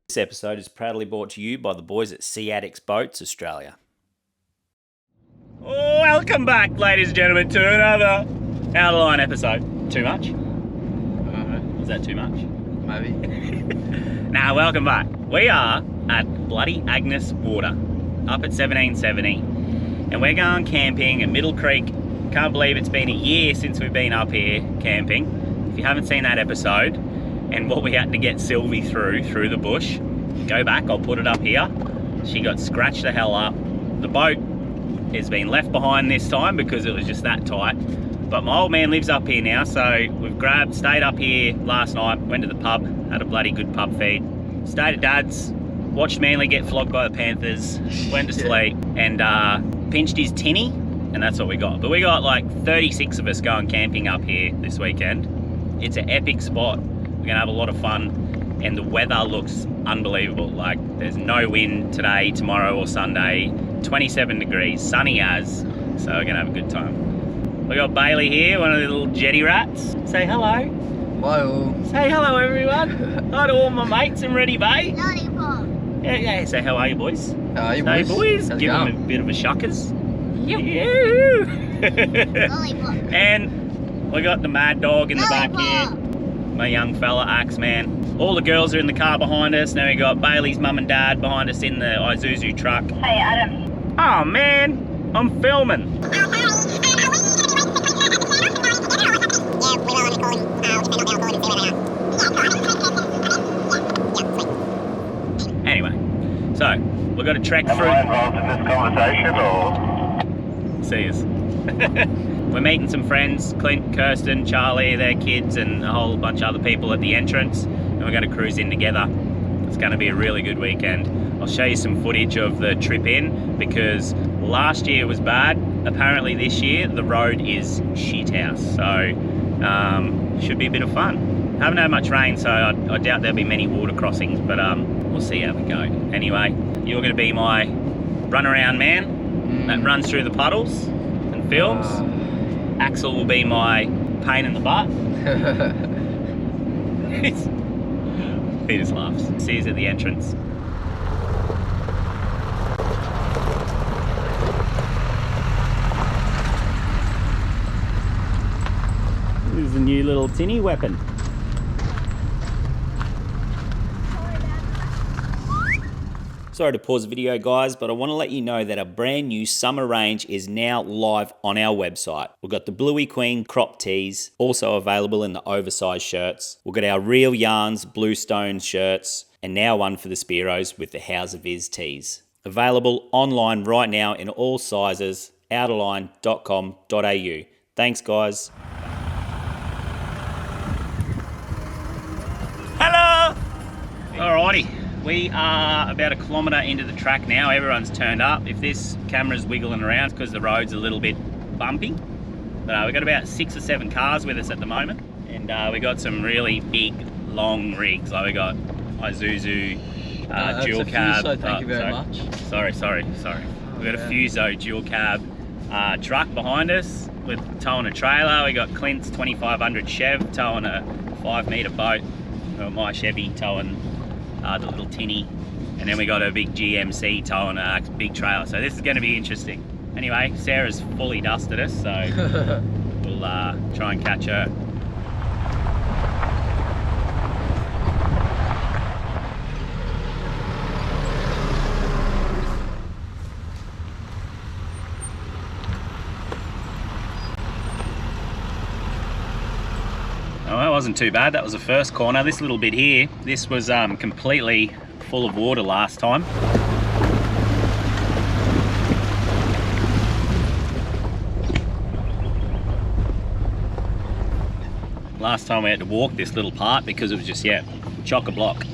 This episode is proudly brought to you by the boys at Sea Addicts Boats Australia. Welcome back, ladies and gentlemen, to another Out of Line episode. Too much? Was that too much? Maybe. Nah, welcome back. We are at bloody Agnes Water, up at 1770, and we're going camping at Middle Creek. Can't believe it's been a year since we've been up here camping. If you haven't seen that episode, and what we had to get Sylvie through the bush, go back, I'll put it up here. She got scratched the hell up. The boat has been left behind this time because it was just that tight. But my old man lives up here now, so we've stayed up here last night, went to the pub, had a bloody good pub feed, stayed at Dad's, watched Manly get flogged by the Panthers, went to sleep, and pinched his tinny, and that's what we got. But we got like 36 of us going camping up here this weekend. It's an epic spot. We're gonna have a lot of fun, and the weather looks unbelievable. Like, there's no wind today, tomorrow or Sunday, 27 degrees, sunny as, so we're gonna have a good time. We got Bailey here, one of the little jetty rats. Say hello. Hello. Say hello, everyone. Hi to all my mates and Ready Bay. Lollipop. Yeah, say how are you, boys? How are you, Hey, boys? boys, How's it give them a going? bit of a shuckers. Lollipop. And we got the mad dog in the back here. My young fella, Axeman. All the girls are in the car behind us. Now we got Bailey's mum and dad behind us in the Isuzu truck. Hey, Adam. Oh man, I'm filming. Anyway, so we've got to trek through. Am I involved in this conversation or? See us. We're meeting some friends, Clint, Kirsten, Charlie, their kids, and a whole bunch of other people at the entrance, and we're going to cruise in together. It's going to be a really good weekend. I'll show you some footage of the trip in, because last year was bad. Apparently this year the road is shithouse, so should be a bit of fun. Haven't had much rain, so I doubt there'll be many water crossings, but we'll see how we go. Anyway, you're going to be my runaround man that runs through the puddles and films. Axel will be my pain in the butt. He just laughs. See us at the entrance. This is a new little tinny weapon. Sorry to pause the video, guys, but I want to let you know that our brand new summer range is now live on our website. We've got the Bluey Queen crop tees, also available in the oversized shirts. We've got our Real Yarns Bluestone shirts, and now one for the Spearos with the How's a Viz tees. Available online right now in all sizes, outerline.com.au. Thanks, guys. Hello! Alrighty. We are about a kilometre into the track now. Everyone's turned up. If this camera's wiggling around, it's because the road's a little bit bumpy. But we've got about 6 or 7 cars with us at the moment. And we got some really big, long rigs. Like we got Isuzu dual cab. So thank you very much. Sorry. We've got a Fuso dual cab truck behind us with towing a trailer. We got Clint's 2500 Chev towing a 5 metre boat. My Chevy towing the little tinny, and then we got a big GMC towing a big trailer, so this is going to be interesting. Anyway, Sarah's fully dusted us, so we'll try and catch her. Oh, that wasn't too bad. That was the first corner. This little bit here, this was completely full of water last time. Last time we had to walk this little part because it was just, chock-a-block.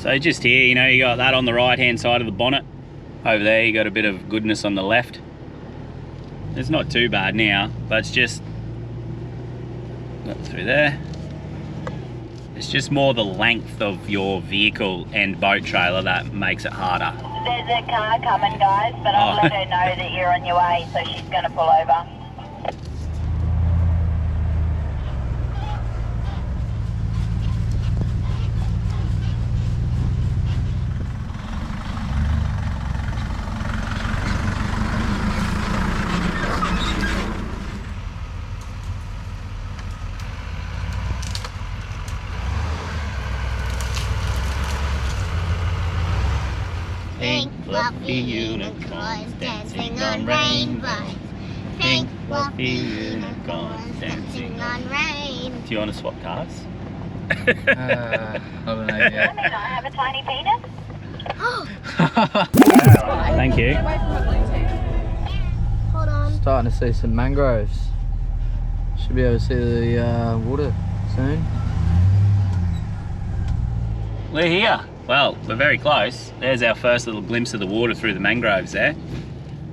So just here, you know, you got that on the right hand side of the bonnet. Over there you got a bit of goodness on the left. It's not too bad now, but it's just not through there. It's just more the length of your vehicle and boat trailer that makes it harder. There's a car coming, guys, but I'll let her know that you're on your way, so she's going to pull over. Pink fluffy unicorns dancing on rainbows. Pink fluffy unicorns dancing on rain. Do you want to swap cars? I don't know Let yet. me know, I have a tiny penis. Thank you. Hold on. Starting to see some mangroves. Should be able to see the water soon. We're here. Well, we're very close. There's our first little glimpse of the water through the mangroves there.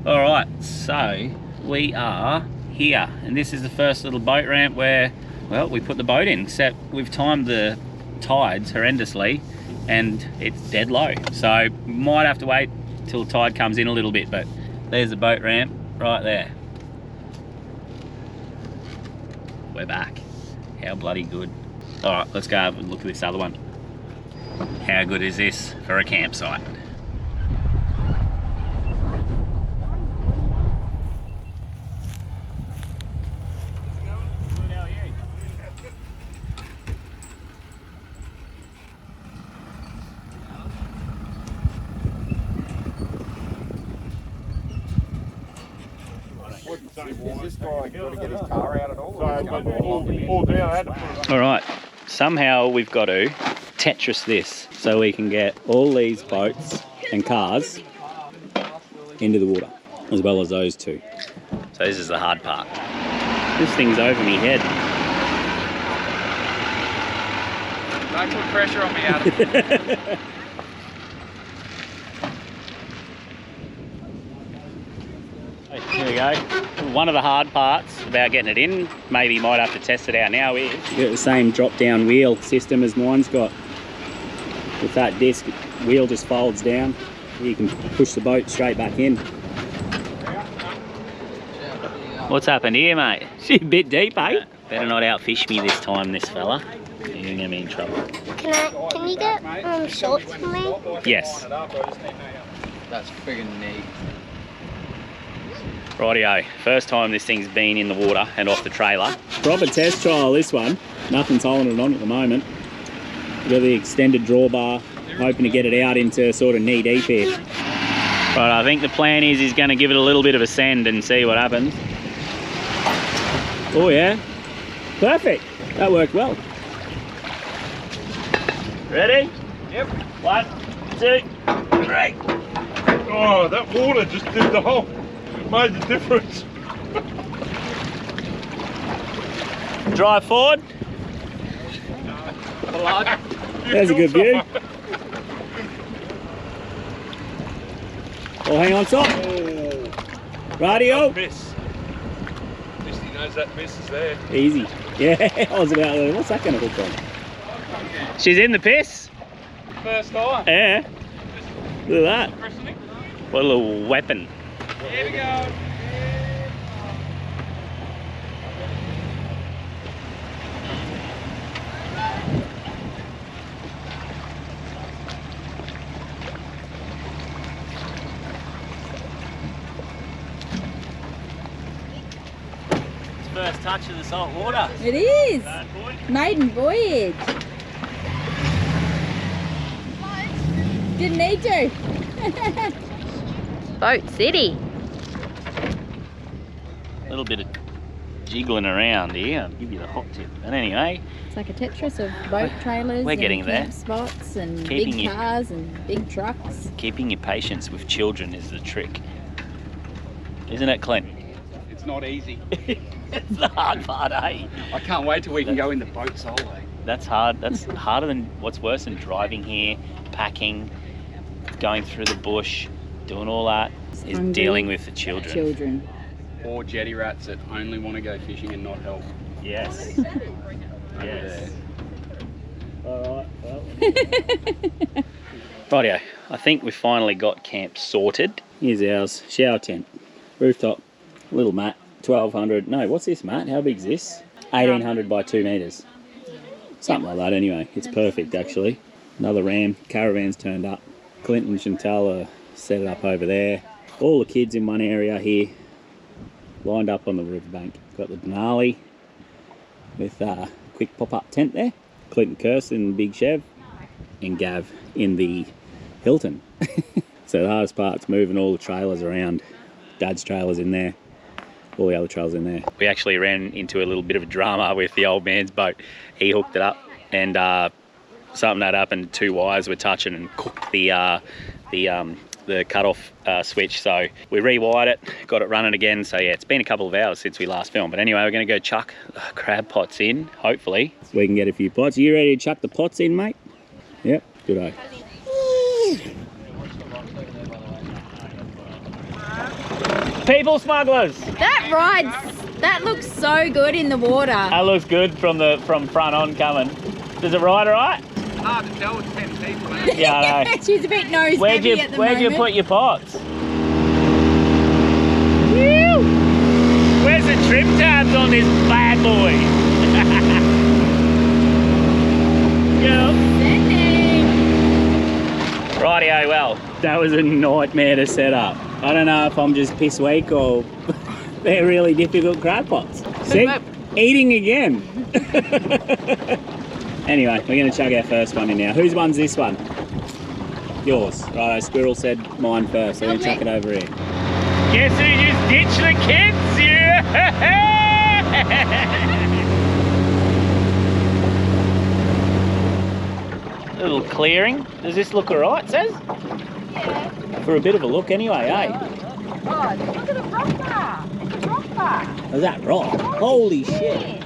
All right, so we are here, and this is the first little boat ramp where, well, we put the boat in, except we've timed the tides horrendously and it's dead low. So might have to wait till the tide comes in a little bit, but there's the boat ramp right there. We're back. How bloody good. All right, let's go have a look at this other one. How good is this for a campsite? Is this guy got to get his car out at all? All down. I had to put it All right, somehow we've got to Tetris this so we can get all these boats and cars into the water, as well as those two. So this is the hard part. This thing's over me head. Don't put pressure on me, Adam. Here we go. One of the hard parts about getting it in, maybe you might have to test it out now, is you get the same drop down wheel system as mine's got. With that disc, wheel just folds down. You can push the boat straight back in. What's happened here, mate? She's a bit deep, eh? Better not outfish me this time, this fella. You're gonna be in trouble. Can you get shorts for me? Yes. That's friggin' neat. Rightio, first time this thing's been in the water and off the trailer. Proper test trial, this one. Nothing's holding it on at the moment. We've got the extended drawbar, hoping to get it out into sort of knee deep here. But I think the plan is he's going to give it a little bit of a send and see what happens. Oh yeah, perfect. That worked well. Ready? Yep. 1, 2, 3. Oh, that water just did the whole, made the difference. Drive forward. There's a good view. Oh, hang on top. Oh, Radio. miss. At least he knows that miss is there. Easy. Yeah, I was about to, what's that going to hook on? She's in the piss. First time. Yeah. Look at that. What a little weapon. Here we go. First touch of the salt water. It is. Bad boy. Maiden voyage. Didn't need to. Boat City. A little bit of jiggling around here. I'll give you the hot tip. But anyway, It's like a Tetris of boat trailers We're and getting there. camp spots and Keeping big you- cars and big trucks. keeping your patience with children is the trick. Isn't it, Clint? It's not easy. It's the hard part, eh? I can't wait till we can go in the boat solo. That's hard. That's harder than, what's worse than driving here, packing, going through the bush, doing all that, is Hungry. dealing with the children. Children. Or jetty rats that only want to go fishing and not help. Yes. Yes. Alright, well. Rightio, I think we finally got camp sorted. Here's ours, shower tent, rooftop, little mat, 1200, no, what's this mat? How big is this? 1800 by 2 metres. Something like that anyway, it's perfect actually. Another ram, caravan's turned up. Clint and Chantal set it up over there. All the kids in one area here, lined up on the riverbank. Got the Denali with a quick pop-up tent there. Clint and Kirsten, big Chev, and Gav in the Hilton. So the hardest part's moving all the trailers around. Dad's trailer's in there, all the other trailers in there. We actually ran into a little bit of a drama with the old man's boat. He hooked it up and something that happened, 2 wires were touching and cooked the cut-off switch. So we rewired it, got it running again. So yeah, it's been a couple of hours since we last filmed. But anyway, we're going to go chuck crab pots in, hopefully. So we can get a few pots. Are you ready to chuck the pots in, mate? Yep, good-o. People smugglers! That looks so good in the water. That looks good from front on coming. Does it ride alright? Hard to tell with 10 people out. Yeah, I know. She's a bit nose heavy at the moment. Where'd you put your pots? Whew. Where's the trim tabs on this bad boy? Girl. Rightio, well, that was a nightmare to set up. I don't know if I'm just piss weak or they're really difficult crab pots. See? Eating again. Anyway, we're going to chuck our first one in now. Whose one's this one? Yours. Righto, Squirrel said mine first, so we're going to chuck it over here. Guess who just ditched the kids? Yeah! Little clearing. Does this look alright, Says? Yeah. For a bit of a look anyway, eh? Oh, look at the rock bar. It's a rock bar. Is that rock? Holy shit.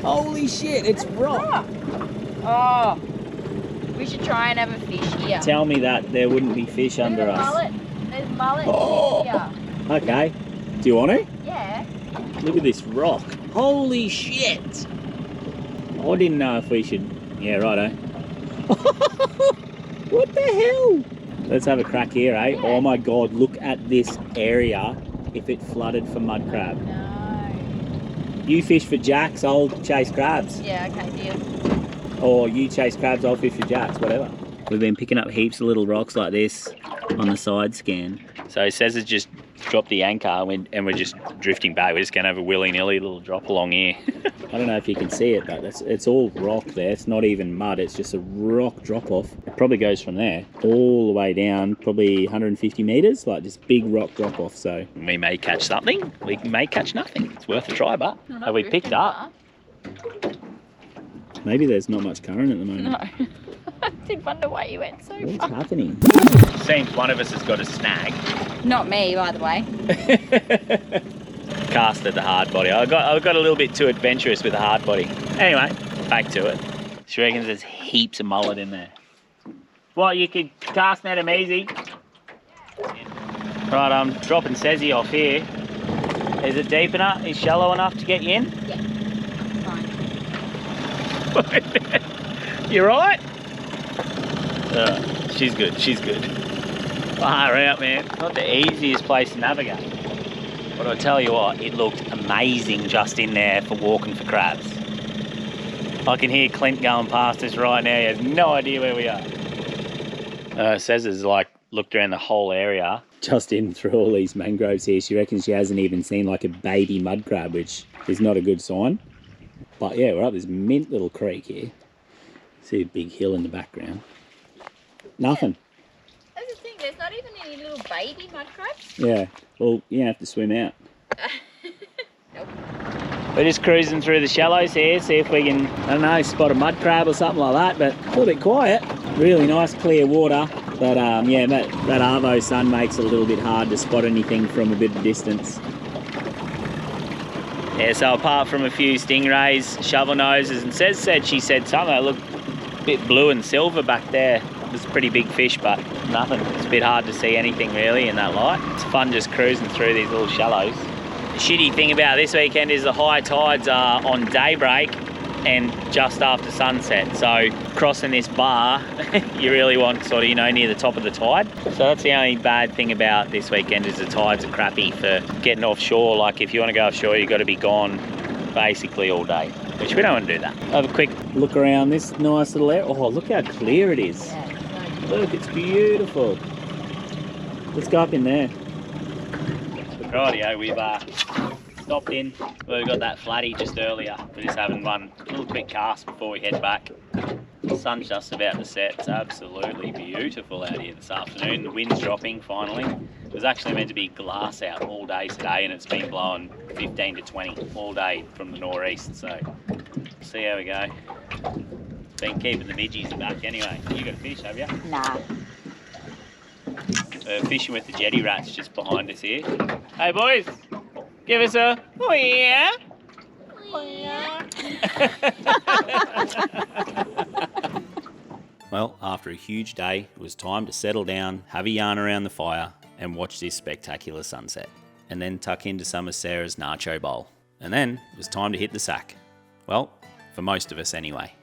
Holy shit, it's rock. Oh, we should try and have a fish here. Tell me that there wouldn't be fish under us. There's mullet here. Okay. Do you want to? Yeah. Look at this rock. Holy shit. I didn't know if we should... Yeah, righto. What the hell? Let's have a crack here, eh? Yeah. Oh my God, look at this area if it flooded for mud crab. No. You fish for jacks, I'll chase crabs. Yeah, okay, deal. Or you chase crabs, I'll fish for jacks, whatever. We've been picking up heaps of little rocks like this on the side scan. So it says it's just dropped the anchor and we're just drifting back. We're just going to have a willy-nilly little drop along here. I don't know if you can see it, but it's all rock there. It's not even mud, it's just a rock drop-off. It probably goes from there all the way down, probably 150 metres, like just big rock drop-off. So we may catch something, we may catch nothing. It's worth a try, but have we picked up? Maybe there's not much current at the moment. No. I did wonder why you went so What's far. happening? Seems one of us has got a snag. Not me, by the way. Casted the hard body. I got a little bit too adventurous with the hard body. Anyway, back to it. She reckons there's heaps of mullet in there. What, you could cast net them easy? Right, I'm dropping Sezzy off here. Is it deep enough? Is shallow enough to get you in? Yeah. Fine. You right? She's good, she's good. Far out, man. Not the easiest place to navigate. But I tell you what, it looked amazing just in there for walking for crabs. I can hear Clint going past us right now. He has no idea where we are. Says it's like looked around the whole area. Just in through all these mangroves here. She reckons she hasn't even seen like a baby mud crab, which is not a good sign. But yeah, we're up this mint little creek here. See a big hill in the background. Nothing. That's the thing, there's not even any little baby mud crabs. Yeah, well, you have to swim out. Nope. We're just cruising through the shallows here, see if we can, I don't know, spot a mud crab or something like that, but a little bit quiet. Really nice, clear water. But yeah, that Arvo sun makes it a little bit hard to spot anything from a bit of distance. Yeah, so apart from a few stingrays, shovel noses, and she said something, look a bit blue and silver back there. It was a pretty big fish, but nothing. It's a bit hard to see anything really in that light. It's fun just cruising through these little shallows. The shitty thing about this weekend is the high tides are on daybreak and just after sunset. So crossing this bar, you really want sort of, you know, near the top of the tide. So that's the only bad thing about this weekend is the tides are crappy for getting offshore. Like if you want to go offshore, you've got to be gone basically all day, which we don't want to do that. Have a quick look around this nice little area. Oh, look how clear it is. Look, it's beautiful. Let's go up in there. Rightio, we've stopped in. Well, we got that flatty just earlier. We're just having one little quick cast before we head back. The sun's just about to set. It's absolutely beautiful out here this afternoon. The wind's dropping finally. It was actually meant to be glass out all day today, and it's been blowing 15 to 20 all day from the northeast. So see how we go. Been keeping the midgies back anyway. You got a fish, have you? Nah. Fishing with the jetty rats just behind us here. Hey boys, give us a oh yeah. Oh yeah. Well, after a huge day, it was time to settle down, have a yarn around the fire, and watch this spectacular sunset. And then tuck into some of Sarah's nacho bowl. And then it was time to hit the sack. Well, for most of us anyway.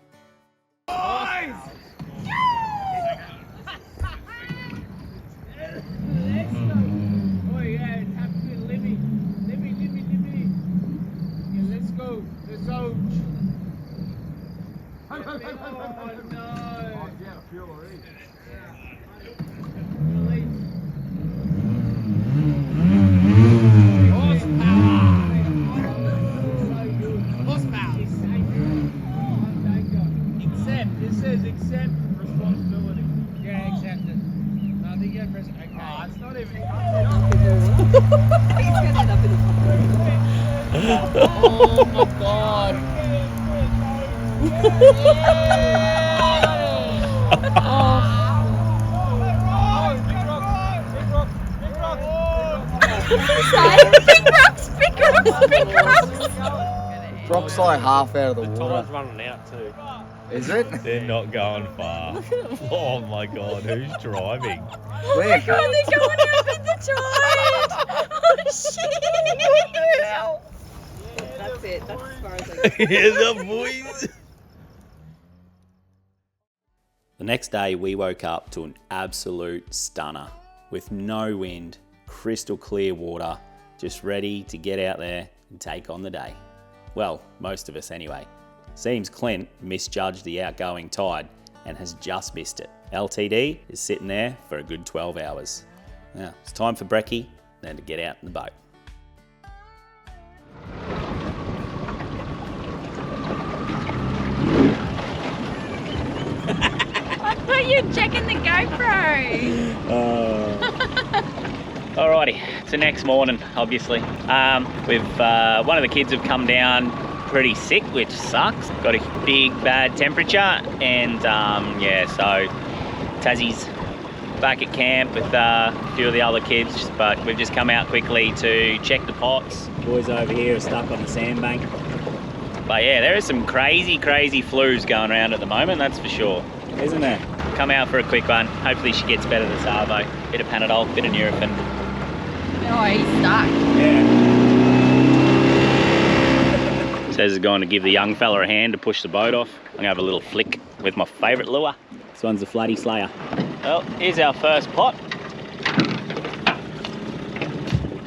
Oh my god. Big rocks. Brock's like half out of the water. Tide's running out too. Is it? They're not going far. Oh my god, who's driving? Where? Oh, they're going up in the tide. Oh shit. That's it. That's as far as I go. Here's the boys. The next day we woke up to an absolute stunner with no wind, crystal clear water, just ready to get out there and take on the day. Well, most of us anyway. Seems Clint misjudged the outgoing tide and has just missed it. LTD is sitting there for a good 12 hours. Now, it's time for brekkie, then to get out in the boat. I thought you were checking the GoPro. Alrighty, it's the next morning, obviously. One of the kids have come down pretty sick, which sucks. Got a big bad temperature, and yeah, so Tassie's back at camp with a few of the other kids, but we've just come out quickly to check the pots. Boys over here are stuck on the sandbank. But yeah, there is some crazy flus going around at the moment, that's for sure, isn't there? Come out for a quick one. Hopefully she gets better this arvo. Bit of Panadol, bit of Nurofen. Oh, he's stuck. Yeah. Says he's going to give the young fella a hand to push the boat off. I'm gonna have a little flick with my favourite lure. This one's a Flatty Slayer. Well, here's our first pot.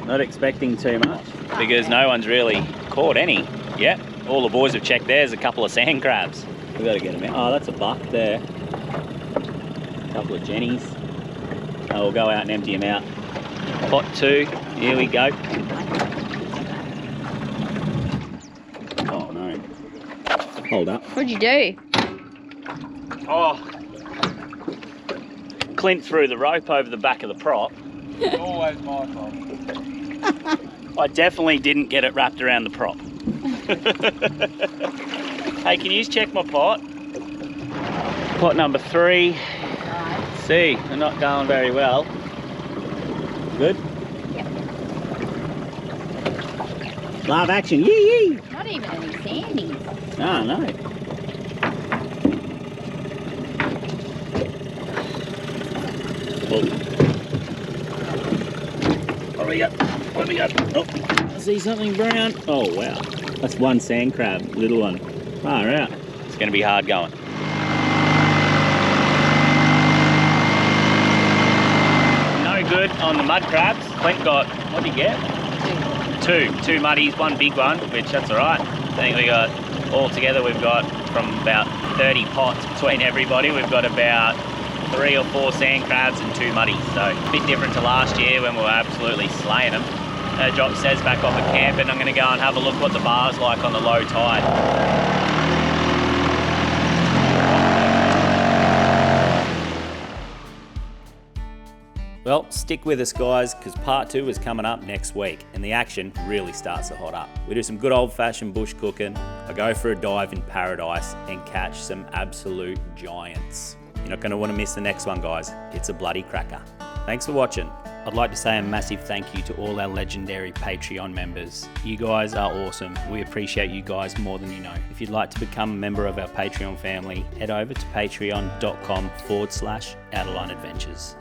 Not expecting too much because no one's really caught any yet. All the boys have checked theirs, a couple of sand crabs. We've got to get them out. Oh, that's a buck there. A couple of jennies. Oh, we'll go out and empty them out. Pot 2, here we go. Oh no. Hold up. What'd you do? Oh. Clint threw the rope over the back of the prop. Always my fault. I definitely didn't get it wrapped around the prop. Hey, can you just check my pot? Pot number 3. Right. See, they're not going very well. Good? Yep. Love action. Yee yee. Not even any sandies. Oh, no. What do we got? What do we got? Oh, I see something brown. Oh, wow. That's one sand crab, little one. Far out. It's going to be hard going. No good on the mud crabs. Clint got, what did he get? Two muddies, one big one, which that's all right. I think we got, all together, we've got from about 30 pots between everybody, we've got about 3 or 4 sand crabs and 2 muddies. So a bit different to last year when we were absolutely slaying them. Jock says back off at camp, and I'm going to go and have a look what the bar's like on the low tide. Well, stick with us guys, because part 2 is coming up next week and the action really starts to hot up. We do some good old-fashioned bush cooking, I go for a dive in paradise and catch some absolute giants. You're not going to want to miss the next one guys, it's a bloody cracker. Thanks for watching. I'd like to say a massive thank you to all our legendary Patreon members. You guys are awesome. We appreciate you guys more than you know. If you'd like to become a member of our Patreon family, head over to patreon.com/OuterlineAdventures.